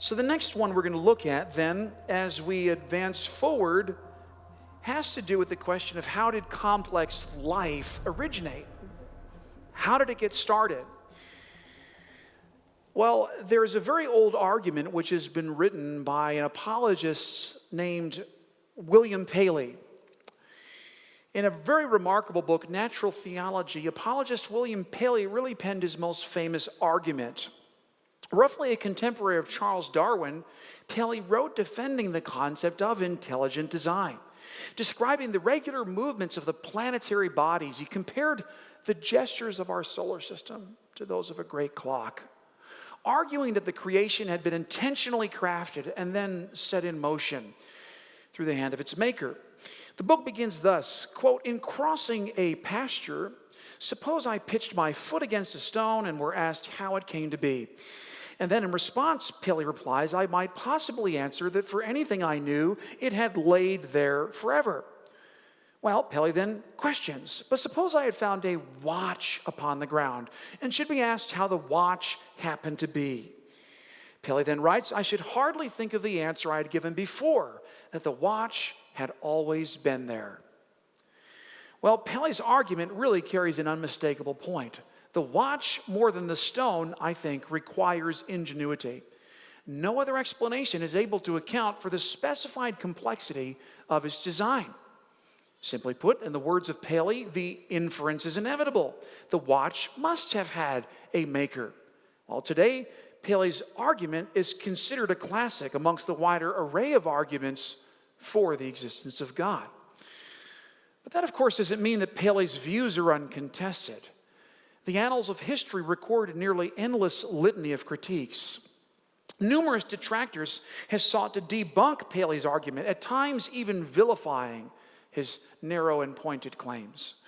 So the next one we're going to look at then, as we advance forward, has to do with the question of how did complex life originate? How did it get started? Well, there's a very old argument which has been written by an apologist named William Paley. In a very remarkable book, Natural Theology, apologist William Paley really penned his most famous argument. Roughly a contemporary of Charles Darwin, Paley wrote defending the concept of intelligent design. Describing the regular movements of the planetary bodies, he compared the gestures of our solar system to those of a great clock, arguing that the creation had been intentionally crafted and then set in motion through the hand of its maker. The book begins thus, quote, "In crossing a pasture, suppose I pitched my foot against a stone and were asked how it came to be. And then in response, Paley replies, I might possibly answer that for anything I knew, it had laid there forever. Well, Paley then questions, but suppose I had found a watch upon the ground and should be asked how the watch happened to be. Paley then writes, I should hardly think of the answer I had given before, that the watch had always been there. Well, Paley's argument really carries an unmistakable point. The watch, more than the stone, I think, requires ingenuity. No other explanation is able to account for the specified complexity of its design. Simply put, in the words of Paley, the inference is inevitable. The watch must have had a maker. Well, today, Paley's argument is considered a classic amongst the wider array of arguments for the existence of God. But that, of course, doesn't mean that Paley's views are uncontested. The annals of history record a nearly endless litany of critiques. Numerous detractors have sought to debunk Paley's argument, at times even vilifying his narrow and pointed claims.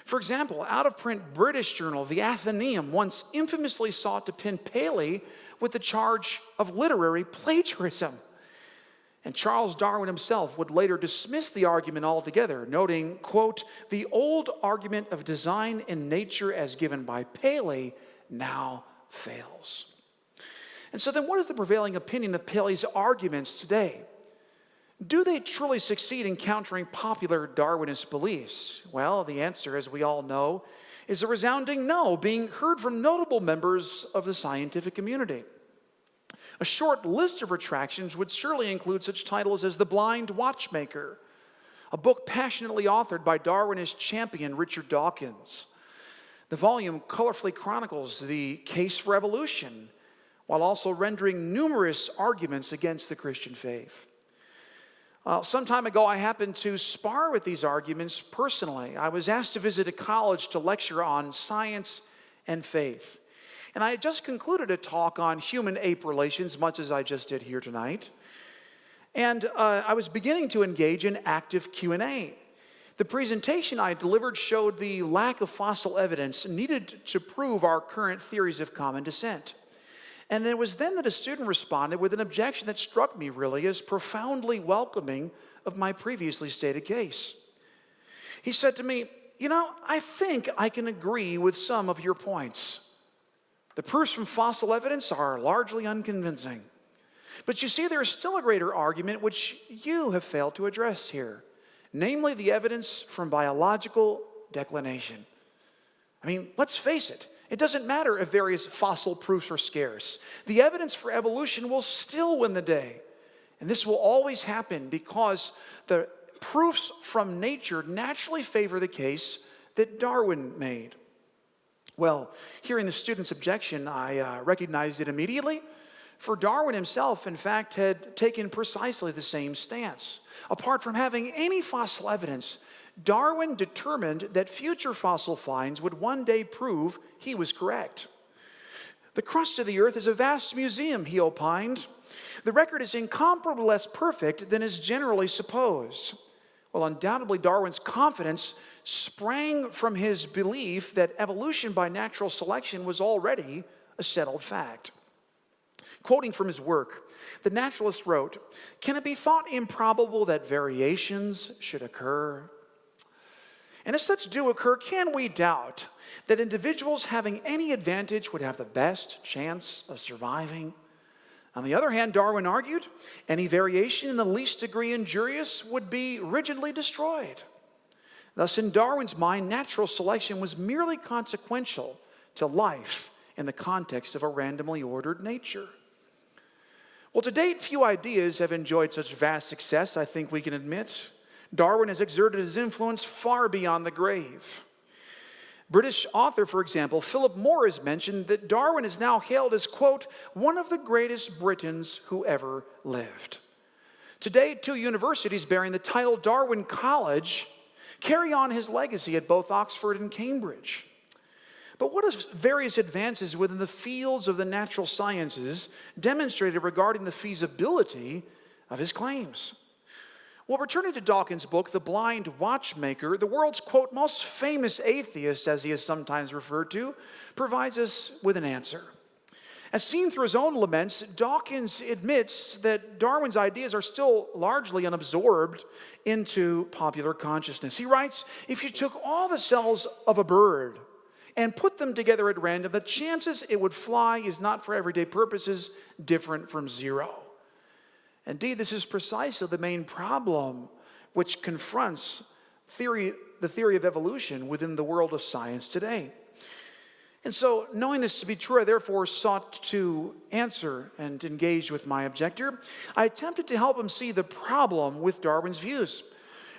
For example, out-of-print British journal, the Athenaeum, once infamously sought to pin Paley with the charge of literary plagiarism. And Charles Darwin himself would later dismiss the argument altogether, noting, quote, the old argument of design in nature as given by Paley now fails. And so then what is the prevailing opinion of Paley's arguments today? Do they truly succeed in countering popular Darwinist beliefs? Well, the answer, as we all know, is a resounding no, being heard from notable members of the scientific community. A short list of retractions would surely include such titles as The Blind Watchmaker, a book passionately authored by Darwinist champion Richard Dawkins. The volume colorfully chronicles the case for evolution, while also rendering numerous arguments against the Christian faith. Some time ago, I happened to spar with these arguments personally. I was asked to visit a college to lecture on science and faith. And I had just concluded a talk on human-ape relations, much as I just did here tonight. And I was beginning to engage in active Q&A. The presentation I delivered showed the lack of fossil evidence needed to prove our current theories of common descent. And it was then that a student responded with an objection that struck me really as profoundly welcoming of my previously stated case. He said to me, I think I can agree with some of your points. The proofs from fossil evidence are largely unconvincing. But you see, there is still a greater argument which you have failed to address here, namely the evidence from biological declination. I mean, let's face it. It doesn't matter if various fossil proofs are scarce. The evidence for evolution will still win the day. And this will always happen because the proofs from nature naturally favor the case that Darwin made. Well, hearing the student's objection, I recognized it immediately. For Darwin himself, in fact, had taken precisely the same stance. Apart from having any fossil evidence, Darwin determined that future fossil finds would one day prove he was correct. The crust of the earth is a vast museum, he opined. The record is incomparably less perfect than is generally supposed. Well, undoubtedly, Darwin's confidence sprang from his belief that evolution by natural selection was already a settled fact. Quoting from his work, the naturalist wrote, "Can it be thought improbable that variations should occur? And if such do occur, can we doubt that individuals having any advantage would have the best chance of surviving? On the other hand, Darwin argued, any variation in the least degree injurious would be rigidly destroyed. Thus, in Darwin's mind, natural selection was merely consequential to life in the context of a randomly ordered nature. Well, to date, few ideas have enjoyed such vast success, I think we can admit. Darwin has exerted his influence far beyond the grave. British author, for example, Philip Moore has mentioned that Darwin is now hailed as, quote, one of the greatest Britons who ever lived. Today, 2 universities bearing the title Darwin College carry on his legacy at both Oxford and Cambridge. But what have various advances within the fields of the natural sciences demonstrated regarding the feasibility of his claims? Well, returning to Dawkins' book, The Blind Watchmaker, the world's, quote, most famous atheist, as he is sometimes referred to, provides us with an answer. As seen through his own laments, Dawkins admits that Darwin's ideas are still largely unabsorbed into popular consciousness. He writes, if you took all the cells of a bird and put them together at random, the chances it would fly is not for everyday purposes different from zero. Indeed, this is precisely the main problem which confronts the theory of evolution within the world of science today. And so, knowing this to be true, I therefore sought to answer and engage with my objector. I attempted to help him see the problem with Darwin's views,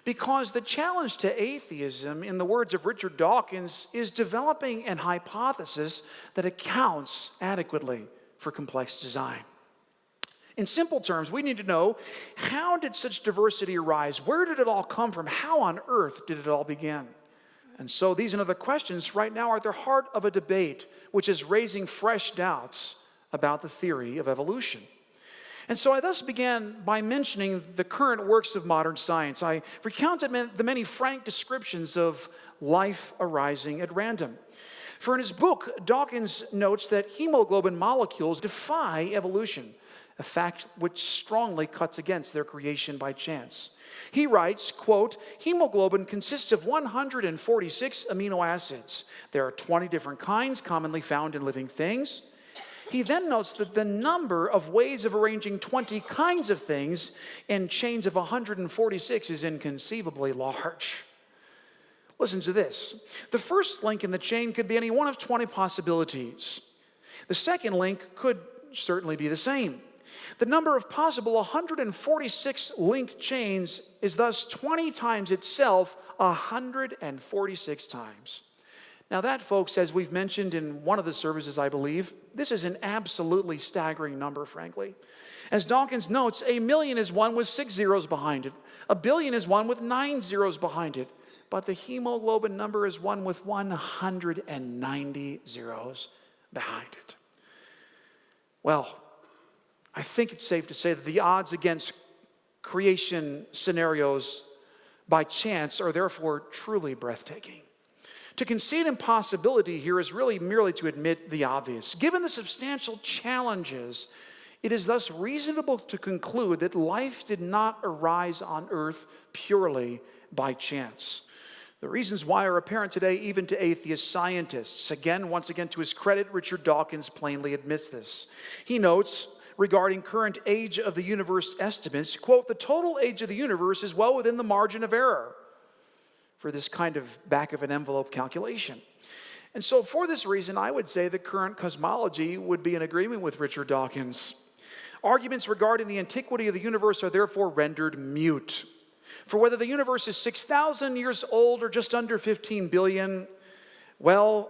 because the challenge to atheism, in the words of Richard Dawkins, is developing an hypothesis that accounts adequately for complex design. In simple terms, we need to know, how did such diversity arise? Where did it all come from? How on earth did it all begin? And so these and other questions right now are at the heart of a debate which is raising fresh doubts about the theory of evolution. And so I thus began by mentioning the current works of modern science. I recounted the many frank descriptions of life arising at random. For in his book, Dawkins notes that hemoglobin molecules defy evolution, a fact which strongly cuts against their creation by chance. He writes, quote, hemoglobin consists of 146 amino acids. There are 20 different kinds commonly found in living things. He then notes that the number of ways of arranging 20 kinds of things in chains of 146 is inconceivably large. Listen to this. The first link in the chain could be any one of 20 possibilities. The second link could certainly be the same. The number of possible 146 linked chains is thus 20 times itself 146 times. Now that, folks, as we've mentioned in one of the services, I believe, this is an absolutely staggering number, frankly. As Dawkins notes, a million is one with 6 zeros behind it. A billion is one with 9 zeros behind it. But the hemoglobin number is one with 190 zeros behind it. Well, I think it's safe to say that the odds against creation scenarios by chance are therefore truly breathtaking. To concede impossibility here is really merely to admit the obvious. Given the substantial challenges, it is thus reasonable to conclude that life did not arise on earth purely by chance. The reasons why are apparent today even to atheist scientists. Once again, to his credit, Richard Dawkins plainly admits this. He notes, regarding current age of the universe estimates, quote, the total age of the universe is well within the margin of error for this kind of back of an envelope calculation. And so for this reason, I would say that current cosmology would be in agreement with Richard Dawkins. Arguments regarding the antiquity of the universe are therefore rendered mute. For whether the universe is 6,000 years old or just under 15 billion, well,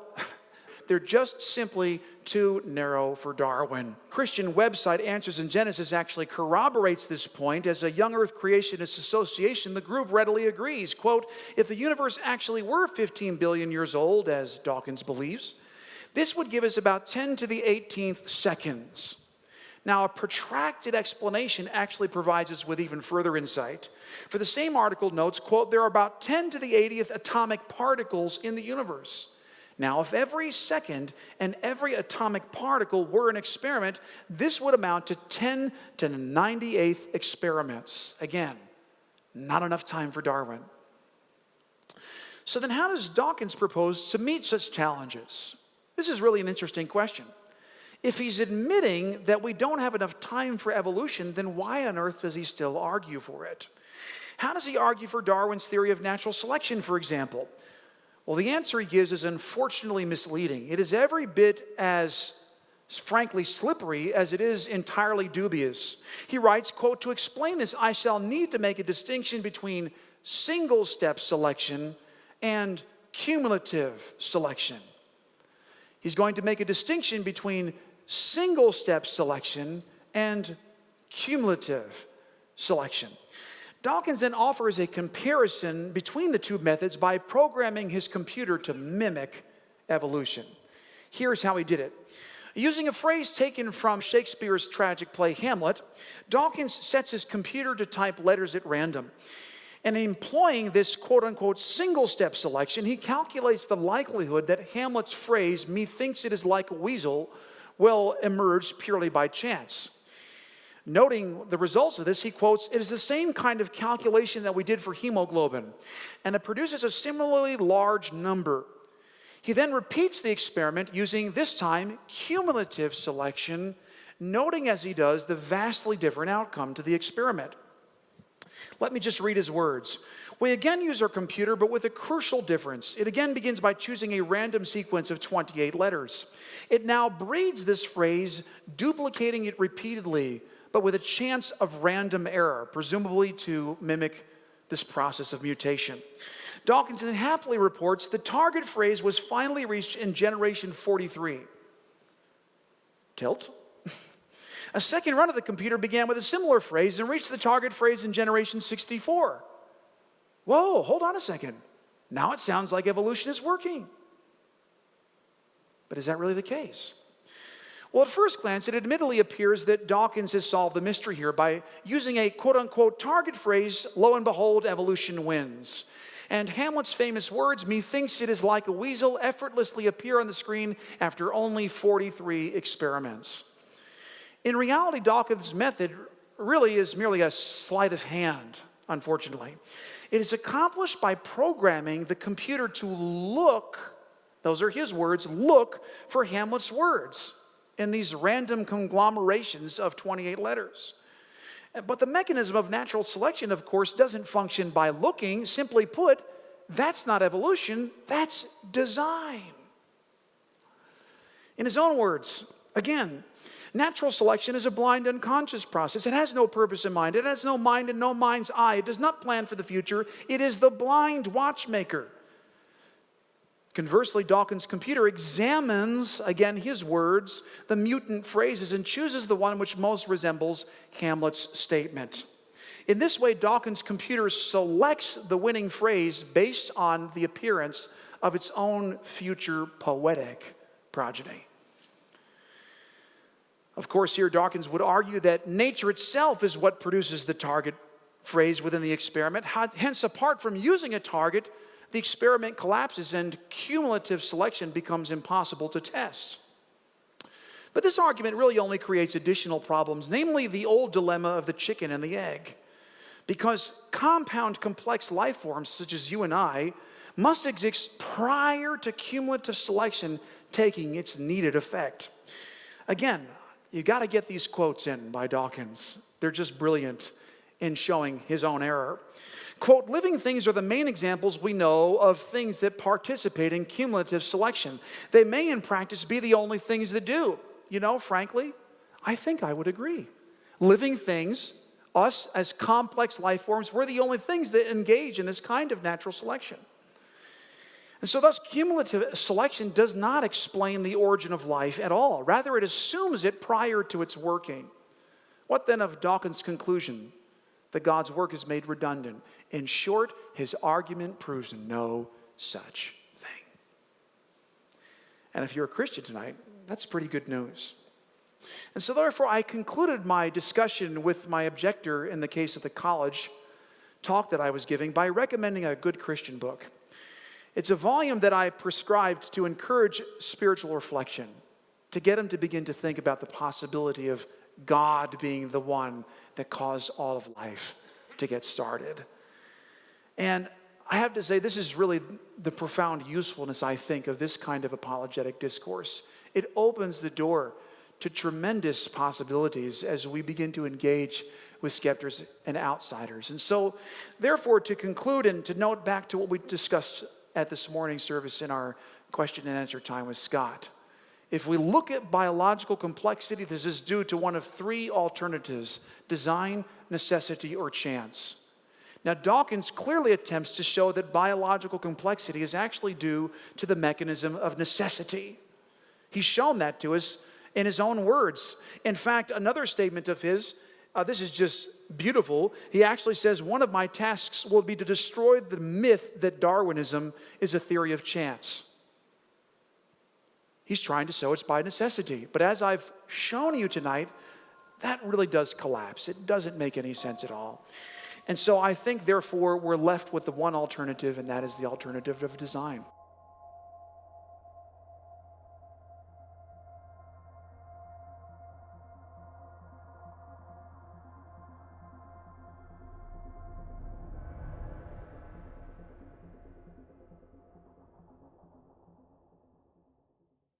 they're just simply too narrow for Darwin. Christian website Answers in Genesis actually corroborates this point. As a Young Earth Creationist Association, the group readily agrees, quote, if the universe actually were 15 billion years old, as Dawkins believes, this would give us about 10 to the 18th seconds. Now, a protracted explanation actually provides us with even further insight. For the same article notes, quote, there are about 10 to the 80th atomic particles in the universe. Now, if every second and every atomic particle were an experiment, this would amount to 10 to the 98th experiments. Again, not enough time for Darwin. So then how does Dawkins propose to meet such challenges? This is really an interesting question. If he's admitting that we don't have enough time for evolution, then why on earth does he still argue for it? How does he argue for Darwin's theory of natural selection, for example? Well, the answer he gives is unfortunately misleading. It is every bit as, frankly, slippery as it is entirely dubious. He writes, quote, "To explain this, I shall need to make a distinction between single-step selection and cumulative selection." He's going to make a distinction between single-step selection and cumulative selection. Dawkins then offers a comparison between the two methods by programming his computer to mimic evolution. Here's how he did it. Using a phrase taken from Shakespeare's tragic play Hamlet, Dawkins sets his computer to type letters at random. And employing this quote-unquote single-step selection, he calculates the likelihood that Hamlet's phrase, "methinks it is like a weasel," will emerge purely by chance. Noting the results of this, he quotes, "It is the same kind of calculation that we did for hemoglobin, and it produces a similarly large number." He then repeats the experiment using, this time, cumulative selection, noting as he does the vastly different outcome to the experiment. Let me just read his words. "We again use our computer, but with a crucial difference. It again begins by choosing a random sequence of 28 letters. It now breeds this phrase, duplicating it repeatedly, but with a chance of random error, presumably to mimic this process of mutation." Dawkins then happily reports the target phrase was finally reached in generation 43. Tilt. A second run of the computer began with a similar phrase and reached the target phrase in generation 64. Whoa, hold on a second. Now it sounds like evolution is working. But is that really the case? Well, at first glance, it admittedly appears that Dawkins has solved the mystery here by using a quote-unquote target phrase. Lo and behold, evolution wins. And Hamlet's famous words, "methinks it is like a weasel," effortlessly appear on the screen after only 43 experiments. In reality, Dawkins' method really is merely a sleight of hand, unfortunately. It is accomplished by programming the computer to look, those are his words, look for Hamlet's words in these random conglomerations of 28 letters. But the mechanism of natural selection, of course, doesn't function by looking. Simply put, that's not evolution, that's design. In his own words, again, natural selection is a blind, unconscious process. It has no purpose in mind. It has no mind and no mind's eye. It does not plan for the future. It is the blind watchmaker. Conversely, Dawkins' computer examines, again his words, the mutant phrases, and chooses the one which most resembles Hamlet's statement. In this way, Dawkins' computer selects the winning phrase based on the appearance of its own future poetic progeny. Of course, here Dawkins would argue that nature itself is what produces the target phrase within the experiment. Hence, apart from using a target, the experiment collapses and cumulative selection becomes impossible to test. But this argument really only creates additional problems, namely the old dilemma of the chicken and the egg. Because compound complex life forms, such as you and I, must exist prior to cumulative selection taking its needed effect. Again, you got to get these quotes in by Dawkins. They're just brilliant in showing his own error. Quote, "Living things are the main examples we know of things that participate in cumulative selection. They may in practice be the only things that do." You know, frankly, I think I would agree. Living things, us as complex life forms, we're the only things that engage in this kind of natural selection. And so thus, cumulative selection does not explain the origin of life at all. Rather, it assumes it prior to its working. What then of Dawkins' conclusion that God's work is made redundant? In short, his argument proves no such thing. And if you're a Christian tonight, that's pretty good news. And so therefore, I concluded my discussion with my objector in the case of the college talk that I was giving by recommending a good Christian book. It's a volume that I prescribed to encourage spiritual reflection, to get him to begin to think about the possibility of God being the one that caused all of life to get started. And I have to say, this is really the profound usefulness, I think, of this kind of apologetic discourse. It opens the door to tremendous possibilities as we begin to engage with skeptics and outsiders. And so, therefore, to conclude and to note back to what we discussed at this morning's service in our question and answer time with Scott, if we look at biological complexity, this is due to one of three alternatives: design, necessity, or chance. Now, Dawkins clearly attempts to show that biological complexity is actually due to the mechanism of necessity. He's shown that to us in his own words. In fact, another statement of his, this is just beautiful. He actually says, one of my tasks will be to destroy the myth that Darwinism is a theory of chance. He's trying to show it's by necessity. But as I've shown you tonight, that really does collapse. It doesn't make any sense at all. And so I think, therefore, we're left with the one alternative, and that is the alternative of design.